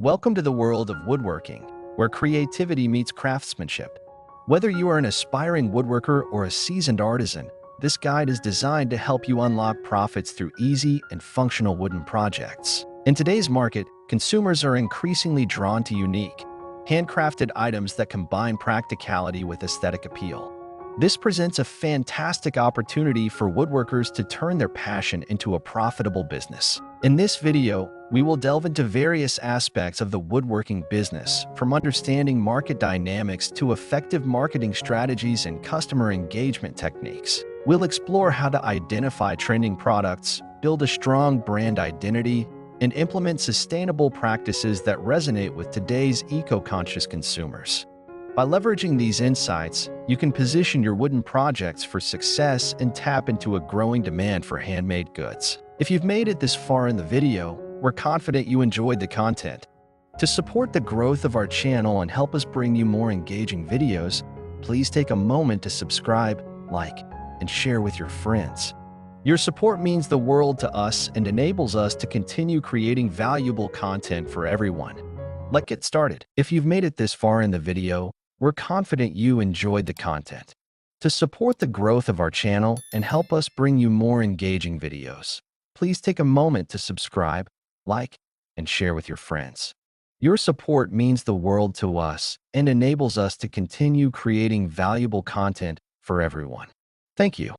Welcome to the world of woodworking, where creativity meets craftsmanship. Whether you are an aspiring woodworker or a seasoned artisan, this guide is designed to help you unlock profits through easy and functional wooden projects. In today's market, consumers are increasingly drawn to unique, handcrafted items that combine practicality with aesthetic appeal. This presents a fantastic opportunity for woodworkers to turn their passion into a profitable business. In this video, we will delve into various aspects of the woodworking business, from understanding market dynamics to effective marketing strategies and customer engagement techniques. We'll explore how to identify trending products, build a strong brand identity, and implement sustainable practices that resonate with today's eco-conscious consumers. By leveraging these insights, you can position your wooden projects for success and tap into a growing demand for handmade goods. If you've made it this far in the video, we're confident you enjoyed the content. To support the growth of our channel and help us bring you more engaging videos, please take a moment to subscribe, like, and share with your friends. Your support means the world to us and enables us to continue creating valuable content for everyone. Let's get started. If you've made it this far in the video, we're confident you enjoyed the content. To support the growth of our channel and help us bring you more engaging videos, please take a moment to subscribe, like, and share with your friends. Your support means the world to us and enables us to continue creating valuable content for everyone. Thank you.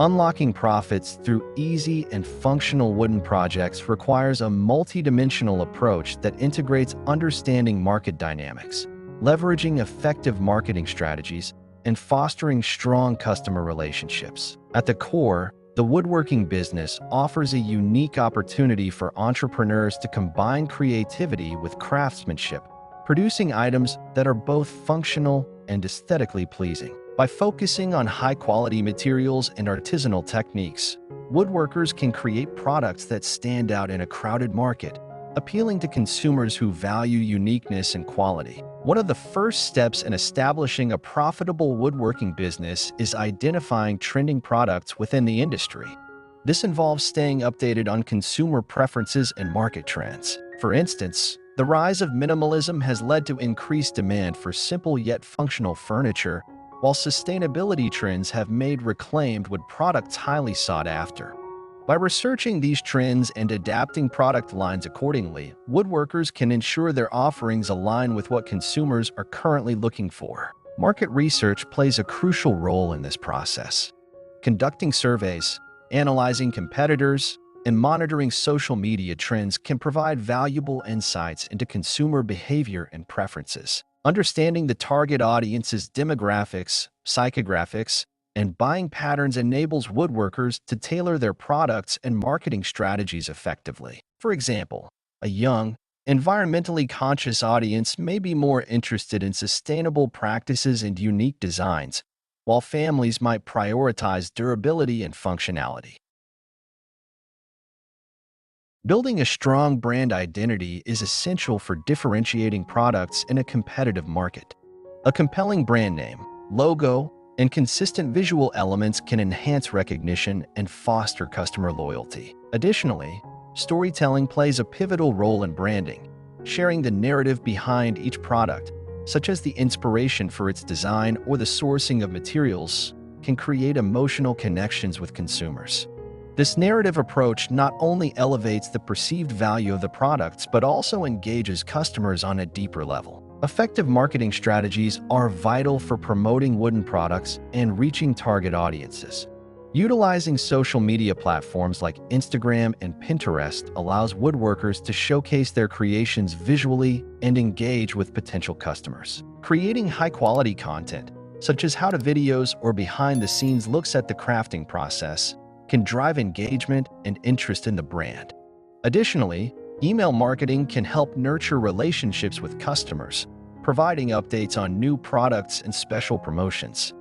Unlocking profits through easy and functional wooden projects requires a multidimensional approach that integrates understanding market dynamics, leveraging effective marketing strategies, and fostering strong customer relationships. At the core, the woodworking business offers a unique opportunity for entrepreneurs to combine creativity with craftsmanship, producing items that are both functional and aesthetically pleasing. By focusing on high-quality materials and artisanal techniques, woodworkers can create products that stand out in a crowded market, appealing to consumers who value uniqueness and quality. One of the first steps in establishing a profitable woodworking business is identifying trending products within the industry. This involves staying updated on consumer preferences and market trends. For instance, the rise of minimalism has led to increased demand for simple yet functional furniture, while sustainability trends have made reclaimed wood products highly sought after. By researching these trends and adapting product lines accordingly, woodworkers can ensure their offerings align with what consumers are currently looking for. Market research plays a crucial role in this process. Conducting surveys, analyzing competitors, and monitoring social media trends can provide valuable insights into consumer behavior and preferences. Understanding the target audience's demographics, psychographics, and buying patterns enables woodworkers to tailor their products and marketing strategies effectively. For example, a young, environmentally conscious audience may be more interested in sustainable practices and unique designs, while families might prioritize durability and functionality. Building a strong brand identity is essential for differentiating products in a competitive market. A compelling brand name, logo, and consistent visual elements can enhance recognition and foster customer loyalty. Additionally, storytelling plays a pivotal role in branding. Sharing the narrative behind each product, such as the inspiration for its design or the sourcing of materials, can create emotional connections with consumers. This narrative approach not only elevates the perceived value of the products but also engages customers on a deeper level. Effective marketing strategies are vital for promoting wooden products and reaching target audiences. Utilizing social media platforms like Instagram and Pinterest allows woodworkers to showcase their creations visually and engage with potential customers. Creating high-quality content, such as how-to videos or behind-the-scenes looks at the crafting process, can drive engagement and interest in the brand. Additionally, email marketing can help nurture relationships with customers, providing updates on new products and special promotions.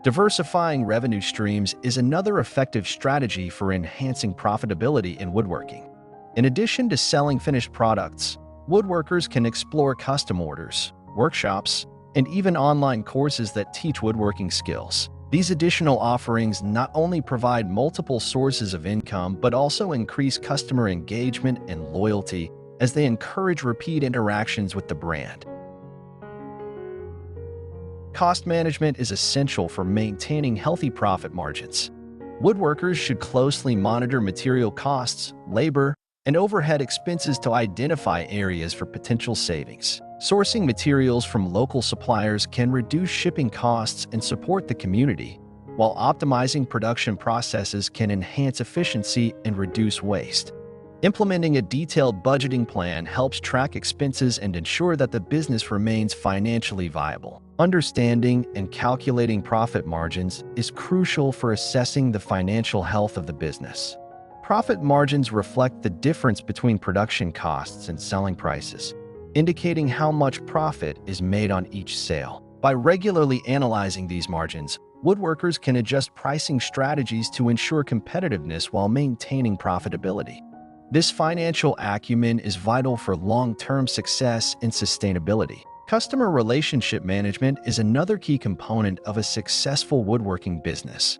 Diversifying revenue streams is another effective strategy for enhancing profitability in woodworking. In addition to selling finished products, woodworkers can explore custom orders, workshops, and even online courses that teach woodworking skills. These additional offerings not only provide multiple sources of income but also increase customer engagement and loyalty as they encourage repeat interactions with the brand. Cost management is essential for maintaining healthy profit margins. Woodworkers should closely monitor material costs, labor, and overhead expenses to identify areas for potential savings. Sourcing materials from local suppliers can reduce shipping costs and support the community, while optimizing production processes can enhance efficiency and reduce waste. Implementing a detailed budgeting plan helps track expenses and ensure that the business remains financially viable. Understanding and calculating profit margins is crucial for assessing the financial health of the business. Profit margins reflect the difference between production costs and selling prices, indicating how much profit is made on each sale. By regularly analyzing these margins, woodworkers can adjust pricing strategies to ensure competitiveness while maintaining profitability. This financial acumen is vital for long-term success and sustainability. Customer relationship management is another key component of a successful woodworking business.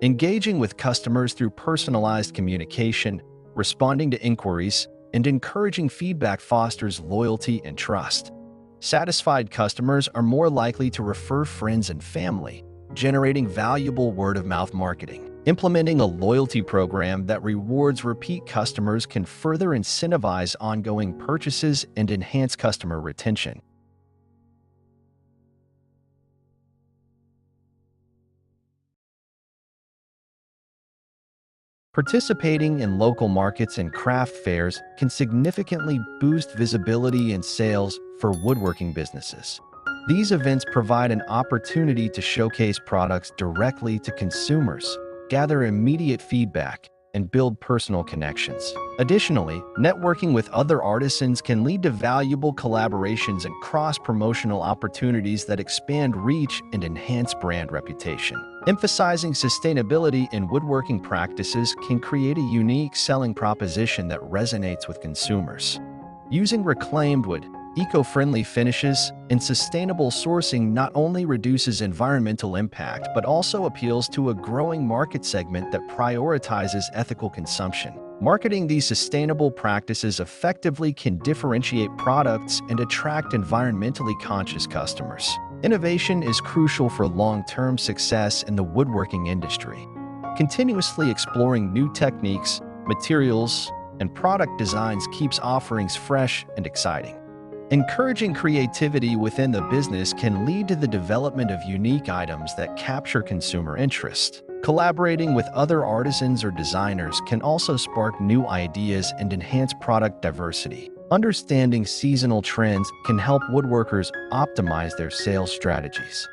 Engaging with customers through personalized communication, responding to inquiries, and encouraging feedback fosters loyalty and trust. Satisfied customers are more likely to refer friends and family, generating valuable word-of-mouth marketing. Implementing a loyalty program that rewards repeat customers can further incentivize ongoing purchases and enhance customer retention. Participating in local markets and craft fairs can significantly boost visibility and sales for woodworking businesses. These events provide an opportunity to showcase products directly to consumers, gather immediate feedback, and build personal connections. Additionally, networking with other artisans can lead to valuable collaborations and cross-promotional opportunities that expand reach and enhance brand reputation. Emphasizing sustainability in woodworking practices can create a unique selling proposition that resonates with consumers. Using reclaimed wood, eco-friendly finishes, and sustainable sourcing not only reduces environmental impact but also appeals to a growing market segment that prioritizes ethical consumption. Marketing these sustainable practices effectively can differentiate products and attract environmentally conscious customers. Innovation is crucial for long-term success in the woodworking industry. Continuously exploring new techniques, materials, and product designs keeps offerings fresh and exciting. Encouraging creativity within the business can lead to the development of unique items that capture consumer interest. Collaborating with other artisans or designers can also spark new ideas and enhance product diversity. Understanding seasonal trends can help woodworkers optimize their sales strategies.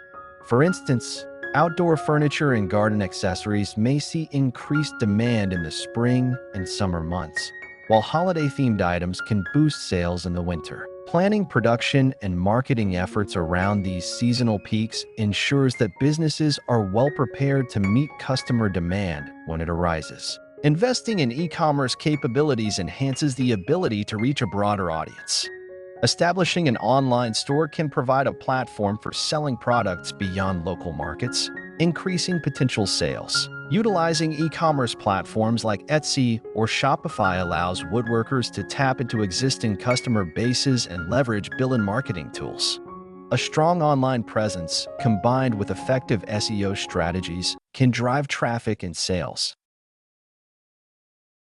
For instance, outdoor furniture and garden accessories may see increased demand in the spring and summer months, while holiday-themed items can boost sales in the winter. Planning production and marketing efforts around these seasonal peaks ensures that businesses are well prepared to meet customer demand when it arises. Investing in e-commerce capabilities enhances the ability to reach a broader audience. Establishing an online store can provide a platform for selling products beyond local markets, increasing potential sales. Utilizing e-commerce platforms like Etsy or Shopify allows woodworkers to tap into existing customer bases and leverage built-in marketing tools. A strong online presence, combined with effective SEO strategies, can drive traffic and sales.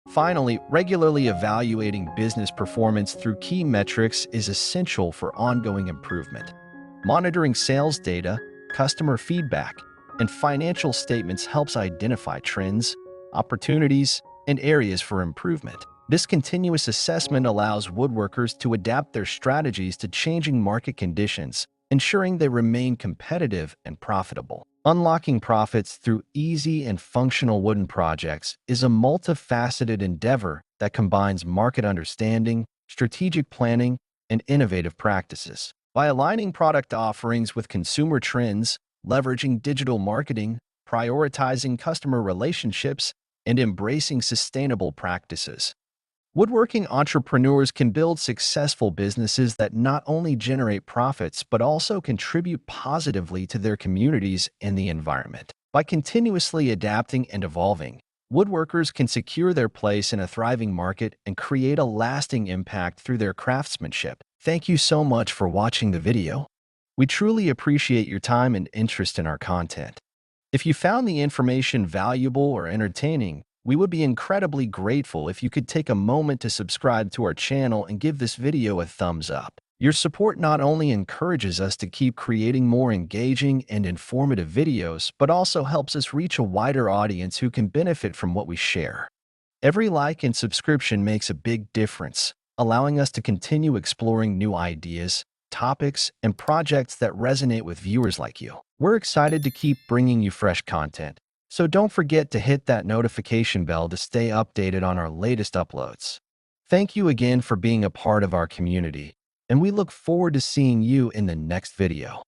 Finally, regularly evaluating business performance through key metrics is essential for ongoing improvement. Monitoring sales data, customer feedback, and financial statements helps identify trends, opportunities, and areas for improvement. This continuous assessment allows woodworkers to adapt their strategies to changing market conditions, ensuring they remain competitive and profitable. Unlocking profits through easy and functional wooden projects is a multifaceted endeavor that combines market understanding, strategic planning, and innovative practices. By aligning product offerings with consumer trends, leveraging digital marketing, prioritizing customer relationships, and embracing sustainable practices, woodworking entrepreneurs can build successful businesses that not only generate profits but also contribute positively to their communities and the environment. By continuously adapting and evolving, woodworkers can secure their place in a thriving market and create a lasting impact through their craftsmanship. Thank you so much for watching the video. We truly appreciate your time and interest in our content. If you found the information valuable or entertaining, we would be incredibly grateful if you could take a moment to subscribe to our channel and give this video a thumbs up. Your support not only encourages us to keep creating more engaging and informative videos, but also helps us reach a wider audience who can benefit from what we share. Every like and subscription makes a big difference, allowing us to continue exploring new ideas, topics, and projects that resonate with viewers like you. We're excited to keep bringing you fresh content, so don't forget to hit that notification bell to stay updated on our latest uploads. Thank you again for being a part of our community, and we look forward to seeing you in the next video.